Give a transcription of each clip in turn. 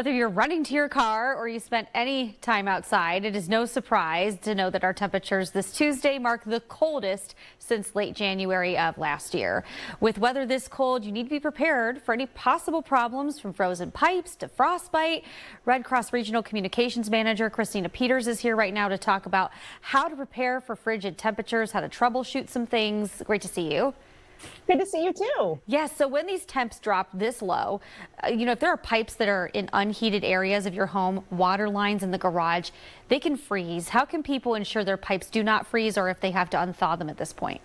Whether you're running to your car or you spent any time outside, it is no surprise to know that our temperatures this Tuesday mark the coldest since late January of last year. With weather this cold, you need to be prepared for any possible problems from frozen pipes to frostbite. Red Cross Regional Communications Manager Christina Peters is here right now to talk about how to prepare for frigid temperatures, how to troubleshoot some things. Great to see you. Good to see you too. Yes, so when these temps drop this low, if there are pipes that are in unheated areas of your home, water lines in the garage, they can freeze. How can people ensure their pipes do not freeze or if they have to unthaw them at this point?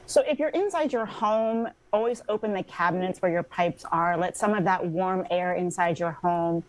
So if you're inside your home, always open the cabinets where your pipes are. Let some of that warm air inside your home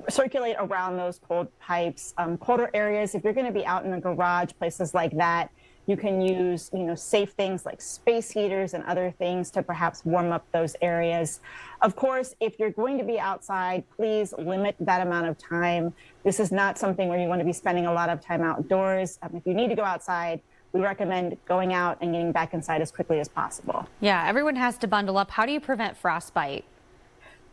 circulate around those cold pipes. Colder areas, if you're going to be out in the garage, places like that, you can use, safe things like space heaters and other things to perhaps warm up those areas. Of course, if you're going to be outside, please limit that amount of time. This is not something where you want to be spending a lot of time outdoors. If you need to go outside, we recommend going out and getting back inside as quickly as possible. Yeah, everyone has to bundle up. How do you prevent frostbite?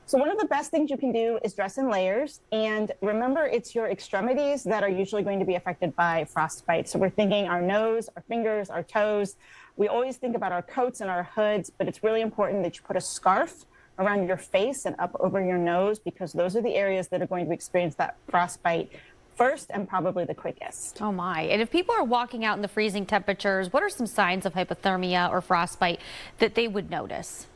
So one of the best things you can do is dress in layers. And remember, it's your extremities that are usually going to be affected by frostbite. So we're thinking our nose, our fingers, our toes. We always think about our coats and our hoods, but it's really important that you put a scarf around your face and up over your nose, because those are the areas that are going to experience that frostbite first and probably the quickest. Oh my. And if people are walking out in the freezing temperatures, what are some signs of hypothermia or frostbite that they would notice?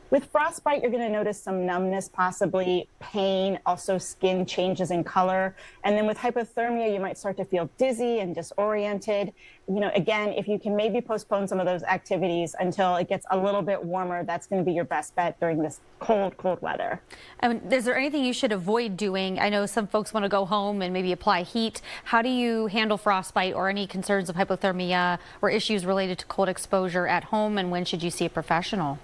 With frostbite, you're going to notice some numbness, possibly pain, also skin changes in color. And then with hypothermia, you might start to feel dizzy and disoriented. Again, if you can maybe postpone some of those activities until it gets a little bit warmer, that's going to be your best bet during this cold, cold weather. Is there anything you should avoid doing? I know some folks want to go home and maybe apply heat. How do you handle frostbite or any concerns of hypothermia or issues related to cold exposure at home? And when should you see a professional?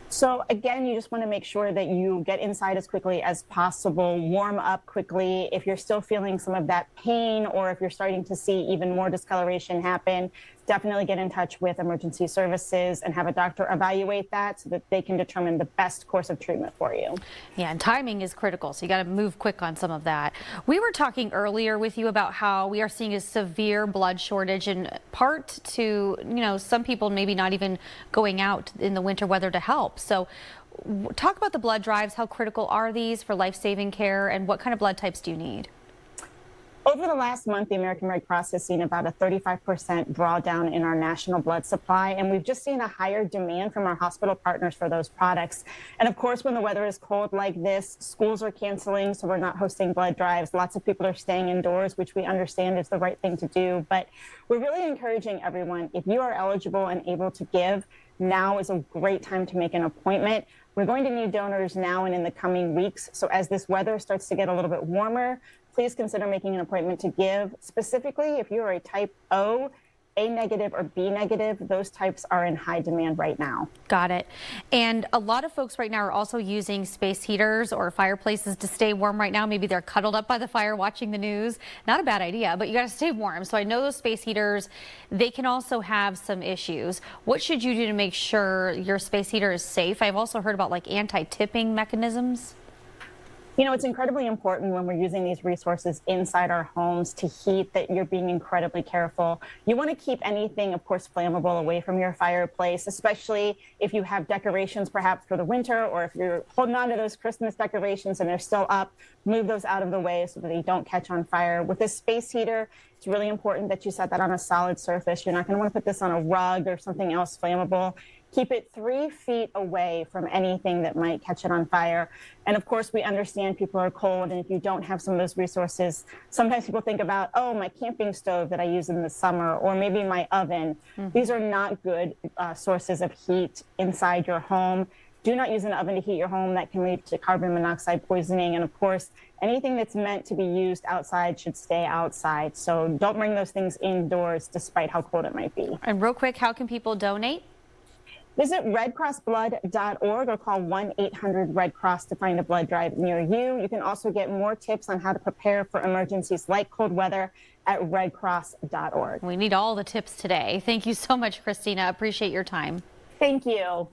So again, you just want to make sure that you get inside as quickly as possible, warm up quickly. If you're still feeling some of that pain, or if you're starting to see even more discoloration happen, definitely get in touch with emergency services and have a doctor evaluate that so that they can determine the best course of treatment for you. Yeah, and timing is critical, so you got to move quick on some of that. We were talking earlier with you about how we are seeing a severe blood shortage, in part to, some people maybe not even going out in the winter weather to help. So talk about the blood drives. How critical are these for life-saving care, and what kind of blood types do you need? Over the last month, the American Red Cross has seen about a 35% drawdown in our national blood supply, and we've just seen a higher demand from our hospital partners for those products. And of course, when the weather is cold like this, schools are canceling, so we're not hosting blood drives. Lots of people are staying indoors, which we understand is the right thing to do. But we're really encouraging everyone, if you are eligible and able to give, now is a great time to make an appointment. We're going to need donors now and in the coming weeks. So as this weather starts to get a little bit warmer, please consider making an appointment to give. Specifically, if you are a type O, A negative, or B negative, those types are in high demand right now. Got it. And a lot of folks right now are also using space heaters or fireplaces to stay warm right now. Maybe they're cuddled up by the fire watching the news. Not a bad idea, but you got to stay warm. So I know those space heaters, they can also have some issues. What should you do to make sure your space heater is safe? I've also heard about like anti-tipping mechanisms. It's incredibly important when we're using these resources inside our homes to heat that you're being incredibly careful. You want to keep anything, of course, flammable away from your fireplace, especially if you have decorations perhaps for the winter, or if you're holding on to those Christmas decorations and they're still up, move those out of the way so that they don't catch on fire. With this space heater, it's really important that you set that on a solid surface. You're not going to want to put this on a rug or something else flammable. Keep it 3 feet away from anything that might catch it on fire. And of course, we understand people are cold, and if you don't have some of those resources, sometimes people think about, oh, my camping stove that I use in the summer, or maybe my oven. These are not good sources of heat inside your home. Do not use an oven to heat your home. That can lead to carbon monoxide poisoning. And of course, anything that's meant to be used outside should stay outside. So don't bring those things indoors, despite how cold it might be. And real quick, how can people donate? Visit redcrossblood.org or call 1-800-RED-CROSS to find a blood drive near you. You can also get more tips on how to prepare for emergencies like cold weather at redcross.org. We need all the tips today. Thank you so much, Christina. Appreciate your time. Thank you.